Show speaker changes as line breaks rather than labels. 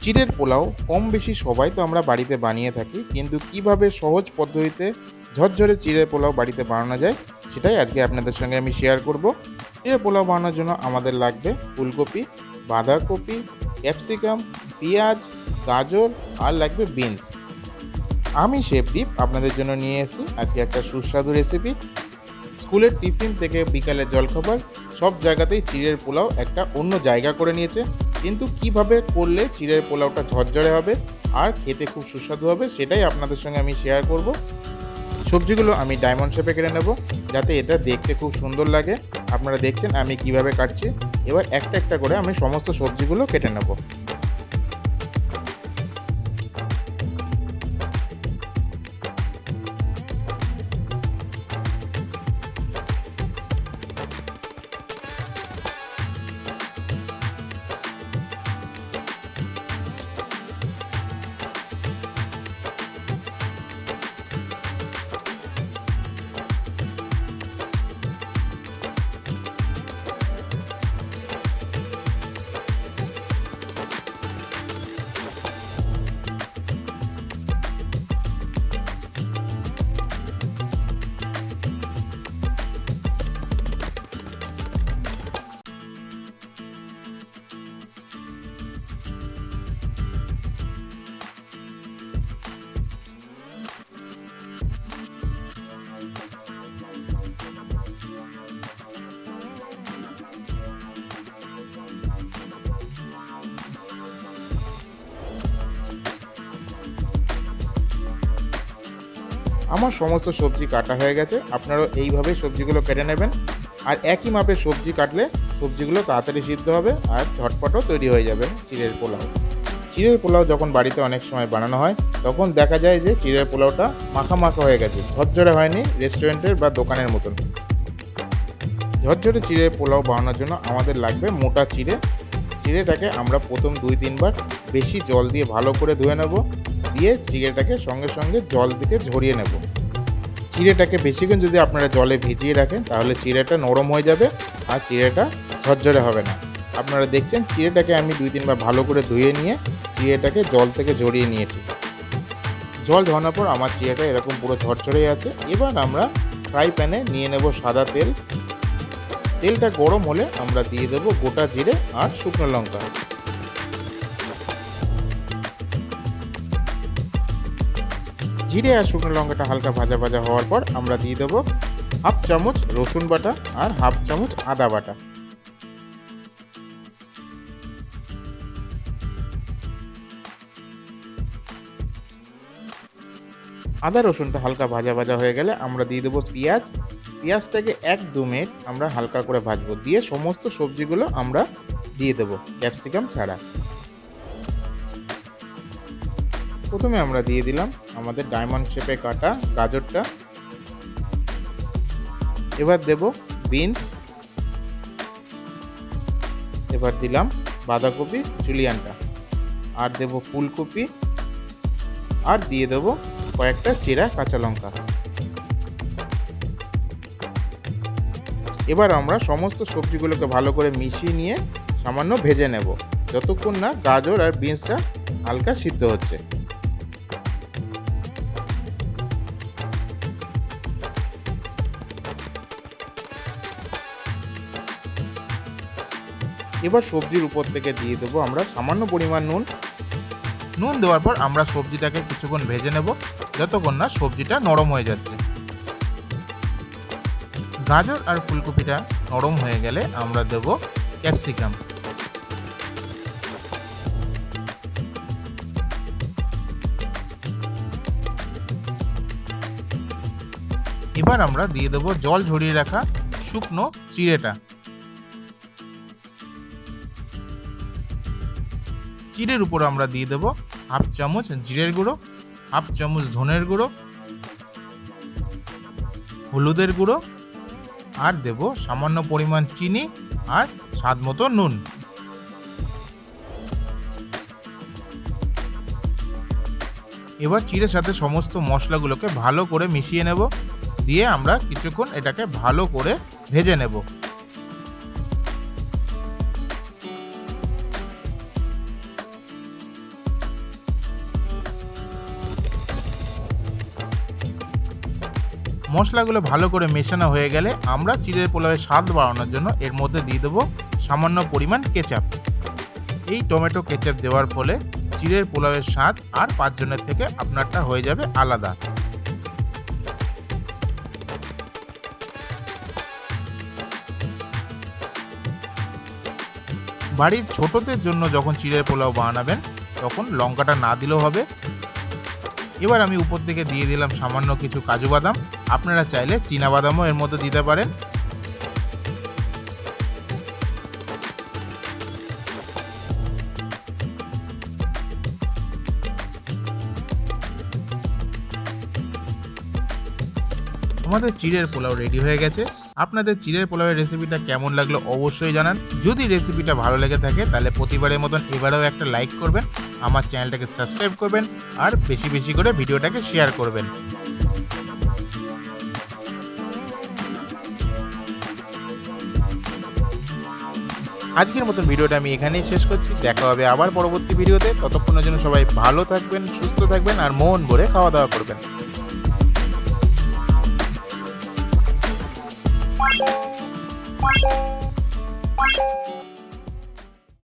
চিড়ের পোলাও কম বেশি সবাই তো আমরা বাড়িতে বানিয়ে থাকি, কিন্তু কিভাবে সহজ পদ্ধতিতে ঝরঝরে চিড়ের পোলাও বাড়িতে বানানো যায় সেটাই আজকে আপনাদের সঙ্গে আমি শেয়ার করব। চিড়ের পোলাও বানানোর জন্য আমাদের লাগবে ফুলকপি, বাঁধাকপি, ক্যাপসিকাম, পেঁয়াজ, গাজর আর লাগবে বিনস। আমি শেফদীপ আপনাদের জন্য নিয়ে এসেছি আজকে একটা সুস্বাদু রেসিপি। স্কুলের টিফিন থেকে বিকালের জলখাবার সব জায়গাতেই চিড়ের পোলাও একটা অন্য জায়গা করে নিয়েছে, কিন্তু কিভাবে করলে চিড়ের পোলাওটা ঝরঝরে হবে আর খেতে খুব সুস্বাদু হবে সেটাই আপনাদের সঙ্গে আমি শেয়ার করব। সবজিগুলো আমি ডায়মন্ড শেপে কেটে নেব যাতে এটা দেখতে খুব সুন্দর লাগে। আপনারা দেখছেন আমি কিভাবে কাটছি। এবার একটা একটা করে আমি সমস্ত সবজিগুলো কেটে নেব। আমার সমস্ত সবজি কাটা হয়ে গেছে। আপনারাও এইভাবে সবজিগুলো কেটে নেবেন, আর একই মাপের সবজি কাটলে সবজিগুলো তাড়াতাড়ি সিদ্ধ হবে আর ঝটপটও তৈরি হয়ে যাবে চিড়ের পোলাও। চিড়ের পোলাও যখন বাড়িতে অনেক সময় বানানো হয় তখন দেখা যায় যে চিড়ের পোলাওটা মাখা মাখা হয়ে গেছে, ঝরঝরে হয়নি রেস্টুরেন্টের বা দোকানের মতন। ঝরঝরে চিড়ের পোলাও বানানোর জন্য আমাদের লাগবে মোটা চিড়ে। চিড়েটাকে আমরা প্রথম 2-3 বার বেশি জল দিয়ে ভালো করে ধুয়ে নেব, দিয়ে চিড়েটাকে সঙ্গে সঙ্গে জল থেকে ঝরিয়ে নেব। চিড়েটাকে বেশিক্ষণ যদি আপনারা জলে ভিজিয়ে রাখেন তাহলে চিড়েটা নরম হয়ে যাবে আর চিড়েটা ঝরঝরে হবে না। আপনারা দেখছেন চিড়েটাকে আমি 2-3 বার ভালো করে ধুয়ে নিয়ে চিড়েটাকে জল থেকে ঝরিয়ে নিয়েছি। জল ঝরানোর পর আমার চিড়েটা এরকম পুরো ঝরঝরে আছে। এবার আমরা ফ্রাই প্যানে নিয়ে নেব সাদা তেল। তেলটা গরম হলে আমরা দিয়ে দেব গোটা জিরে আর শুকনো লঙ্কা। জিরে আর শুকনো লঙ্কাটা হালকা ভাজা ভাজা হওয়ার পর আমরা দিয়ে দেব হাফ চামচ রসুন বাটা আর হাফ চামচ আদা বাটা। আদা রসুনটা হালকা ভাজা ভাজা হয়ে গেলে আমরা দিয়ে দেবো পেঁয়াজ। পেঁয়াজটাকে 1-2 মিনিট আমরা হালকা করে ভাজবো, দিয়ে সমস্ত সবজিগুলো আমরা দিয়ে দেবো ক্যাপসিকাম ছাড়া। প্রথমে আমরা দিয়ে দিলাম আমাদের ডায়মন্ড শেপে কাটা গাজরটা। এবার দেব বিনস। এবার দিলাম বাঁধাকপি জুলিয়ানটা, আর দেব ফুলকপি, আর দিয়ে দেব কয়েকটা চেরা কাঁচা লঙ্কা। এবার আমরা সমস্ত সবজিগুলোকে ভালো করে মিশিয়ে নিয়ে সামান্য ভেজে নেব যতক্ষণ না গাজর আর বিনসটা হালকা সিদ্ধ হচ্ছে। এবার সবজির উপর থেকে দিয়ে দেবো আমরা সামান্য পরিমাণ নুন। নুন দেওয়ার পর আমরা সবজিটাকে কিছুক্ষণ ভেজে নেব যতক্ষণ না সবজিটা নরম হয়ে যাচ্ছে। গাজর আর ফুলকপিটা নরম হয়ে গেলে আমরা দেব ক্যাপসিকাম। এবার আমরা দিয়ে দেব জল ঝরিয়ে রাখা শুকনো চিড়েটা। চিড়ের উপর আমরা দিয়ে দেব হাফ চামচ জিরের গুঁড়ো, হাফ চামচ ধনের গুঁড়ো, হলুদের গুঁড়ো, আর দেব সামান্য পরিমাণ চিনি আর স্বাদ মতো নুন। এবার চিড়ের সাথে সমস্ত মশলাগুলোকে ভালো করে মিশিয়ে নেব, দিয়ে আমরা কিছুক্ষণ এটাকে ভালো করে ভেজে নেব। মশলাগুলো ভালো করে মেশানো হয়ে গেলে আমরা চিড়ের পোলাওয়ের স্বাদ বাড়ানোর জন্য এর মধ্যে দিয়ে দেবো সামান্য পরিমাণ কেচাপ। এই টমেটো কেচাপ দেওয়ার ফলে চিড়ের পোলাওয়ের স্বাদ আর 5 জনের থেকে আপনারটা হয়ে যাবে আলাদা। বাড়ির ছোটদের জন্য যখন চিড়ের পোলাও বানাবেন তখন লঙ্কাটা না দিলেও হবে। এবার আমি উপর থেকে দিয়ে দিলাম সামান্য কিছু কাজু বাদাম, আপনারা চাইলে চীনা বাদামও এর মধ্যে দিতে পারেন। আমাদের চিড়ের পোলাও রেডি হয়ে গেছে। আপনাদের চিড়ের পোলাওয়ের রেসিপিটা কেমন লাগলো অবশ্যই জানান। যদি রেসিপিটা ভালো লেগে থাকে তাহলে প্রতিবারের মতন এবারেও একটা লাইক করবেন, আমার চ্যানেলটাকে সাবস্ক্রাইব করবেন আর বেশি বেশি করে ভিডিওটাকে শেয়ার করবেন। আজকের মতন ভিডিওটা আমি এখানেই শেষ করছি। দেখা হবে আবার পরবর্তী ভিডিওতে। ততক্ষণের জন্য সবাই ভালো থাকবেন, সুস্থ থাকবেন আর মন ভরে খাওয়া দাওয়া করবেন।